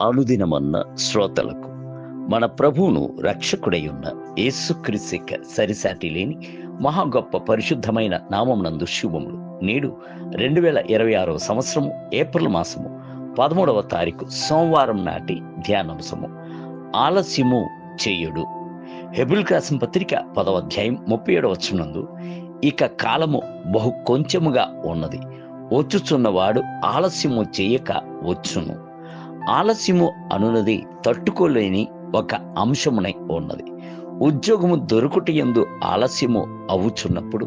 అనుదినమన్న శ్రోతలకు మన ప్రభువును రక్షకుడై ఉన్న యేసుక్రీస్తు సరిసాటి లేని మహా గొప్ప పరిశుద్ధమైన నామమునందు శుభములు. నేడు 2026 సంవత్సరము ఏప్రిల్ మాసము 13వ తారీఖు సోమవారం నాటి ధ్యానాంశము ఆలస్యము చేయుడు. హెబ్రీయులకు రాసిన పత్రిక 10వ అధ్యాయం 37వ వచనమందు, ఇక కాలము బహు కొంచెముగా ఉన్నది, వచ్చుచున్నవాడు ఆలస్యము చేయక వచ్చును. ఆలస్యము అనున్నది తట్టుకోలేని ఒక అంశమునై ఉన్నది. ఉద్యోగము దొరుకుటయందు ఆలస్యము అవుచున్నప్పుడు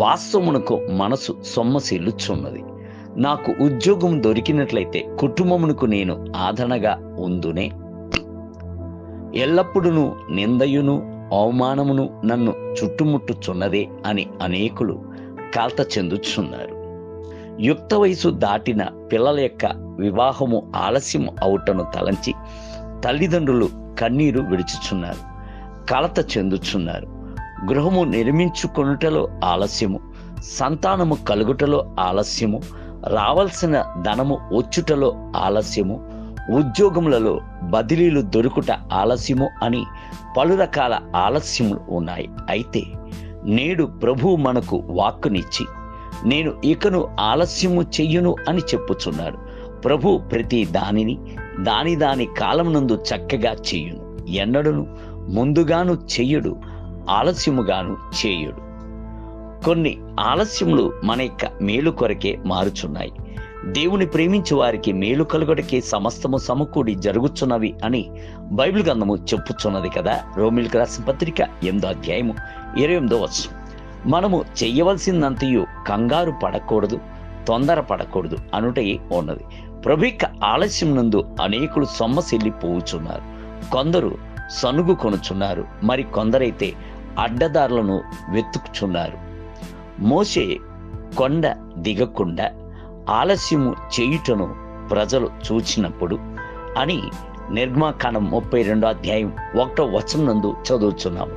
వాస్తవమునకు మనసు సొమ్మసిల్లుచున్నది. నాకు ఉద్యోగం దొరికినట్లయితే కుటుంబమునకు నేను ఆదరణగా ఉందునే. ఎల్లప్పుడూ నిందయును అవమానమును నన్ను చుట్టుముట్టుచున్నదే అని అనేకులు కాల్త చెందుచున్నారు. యుక్త వయసు దాటిన పిల్లల యొక్క వివాహము ఆలస్యం అవుటను తలంచి తల్లిదండ్రులు కన్నీరు విడుచుచున్నారు, కలత చెందుచున్నారు. గృహము నిర్మించుకొనుటలో ఆలస్యము, సంతానము కలుగుటలో ఆలస్యము, రావాల్సిన ధనము వచ్చుటలో ఆలస్యము, ఉద్యోగములలో బదిలీలు దొరుకుట ఆలస్యము అని పలు రకాల ఆలస్యములు ఉన్నాయి. అయితే నేడు ప్రభువు మనకు వాక్కునిచ్చి, నేను ఇకను ఆలస్యము చెయ్యును అని చెప్పుచున్నాడు. ప్రభు ప్రతి దానిని దాని కాలమునందు చక్కగా చెయ్యును. ఎన్నడను ముందుగాను చెయ్యుడు, ఆలస్యముగాను చేయుడు. కొన్ని ఆలస్యములు మన యొక్క మేలు కొరకే మారుచున్నాయి. దేవుని ప్రేమించే వారికి మేలు కలుగుటకే సమస్తము సమకూడి జరుగుచున్నవి అని బైబిల్ గ్రంథము చెప్పుచున్నది కదా. రోమీయులకు రాసిన పత్రిక 8వ అధ్యాయము 28వ వచనం. మనము చెయ్యవలసిందంతయు కంగారు పడకూడదు, తొందర పడకూడదు అనుటే ఉన్నది. ప్రభుత్వ ఆలస్యం నందు అనేకులు సొమ్మసిల్లిపోవుచున్నారు. కొందరు సనుగు కొనుచున్నారు, మరి కొందరైతే అడ్డదారులను వెతుకుచున్నారు. మోషే కొండ దిగకుండా ఆలస్యము చేయుటను ప్రజలు చూచినప్పుడు అని నిర్గమకాండం 32వ అధ్యాయం 1వ వచనం నందు చదువుచున్నాము.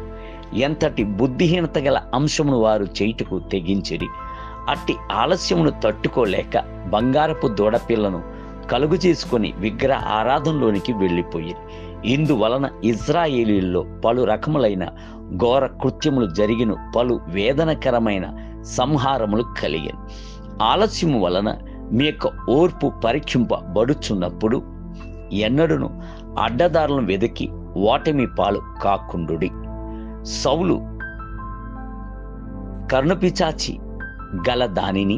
ఎంతటి బుద్ధిహీనత గల అంశమును వారు చేయుటకు తెగించిరి. అట్టి ఆలస్యమును తట్టుకోలేక బంగారపు దూడపిల్లను కలుగు చేసుకుని విగ్రహ ఆరాధనలోనికి వెళ్ళిపోయిరి. ఇందువలన ఇజ్రాయేలీల్లో పలు రకములైన ఘోర కృత్యములు జరిగిన, పలు వేదనకరమైన సంహారములు కలిగిన. ఆలస్యము వలన మీ యొక్క ఓర్పు పరీక్షింపబడుచున్నప్పుడు ఎన్నడూను అడ్డదారులను వెదికి ఓటమి పాలు కాకుండుడి. సౌలు కర్ణపిచాచి గల దానిని,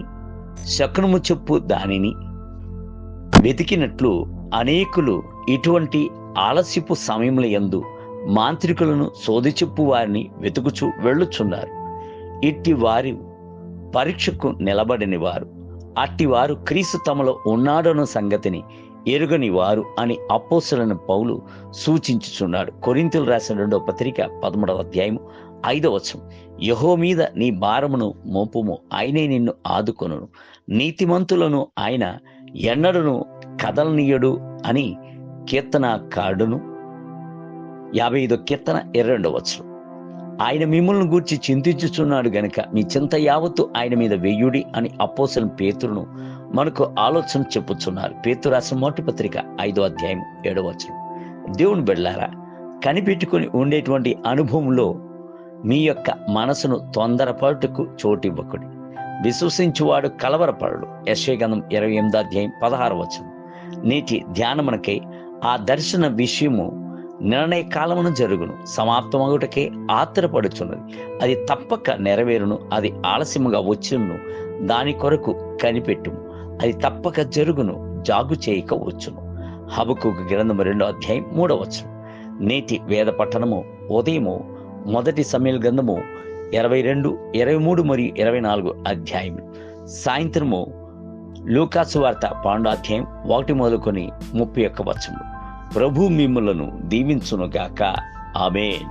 శకునము చెప్పు దానిని వెతికినట్లు అనేకులు ఇటువంటి ఆలస్యపు సమయముల యందు మాంత్రికులను శోధిచెప్పు వారిని వెతుకుచూ వెళ్ళుచున్నారు. ఇట్టి వారి పరీక్షకు నిలబడిన వారు, అట్టివారు క్రీస్తు తమలో ఉన్నాడన్న సంగతిని ఎరుగని వారు అని అపోస్తలుడైన పౌలు సూచించుచున్నాడు. కొరింథీయులకు రాసిన 2వ పత్రిక 13వ అధ్యాయం 5వ వచనం. యెహోవా మీద నీ భారమును మోపుము, ఆయనే నిన్ను ఆదుకొనును. నీతిమంతులను ఆయన ఎన్నడను కదలనీయడు అని కీర్తనకారుడును 55వ కీర్తన 22వ వచనం. ఆయన మిమ్మల్ని గూర్చి చింతించుచున్నాడు గనుక మీ చింత యావత్తు ఆయన మీద వెయ్యుడి అని అపోస్తలుడైన పేతురును మనకు ఆలోచన చెప్పుచున్నారు. పేతురు రాసిన మొదటి పత్రిక 5వ అధ్యాయం 7వ వచనం. దేవుని బిడ్డలారా, కనిపెట్టుకుని ఉండేటువంటి అనుభవంలో మీ యొక్క మనసును తొందరపాటుకు చోటివ్వకుడి. విశ్వసించువాడు కలవరపడడు. యెషయా గ్రంథం 28వ అధ్యాయం 16వ వచనం. నేటి ధ్యానమునకై ఆ దర్శన విషయము నిర్ణయ కాలమున జరుగును, సమాప్తమగుటకే ఆత్రపడుచున్నది. అది తప్పక నెరవేరును. అది ఆలస్యముగా వచ్చును, దాని కొరకు కనిపెట్టుము. అది తప్పక జరుగును, జాగు చేయక వచ్చును. హబక్కూకు గ్రంథం 2వ అధ్యాయం 3వ వచనం. నేటి వేద పఠనము ఉదయము 1 సమూయేలు గ్రంథము 22, 23 మరియు 24 అధ్యాయములు. సాయంత్రము లూకాసు వార్త 12వ అధ్యాయం 1 మొదలుకొని 31 వచనములు. ప్రభు మిమ్ములను దీవించునుగాక. ఆమేన్.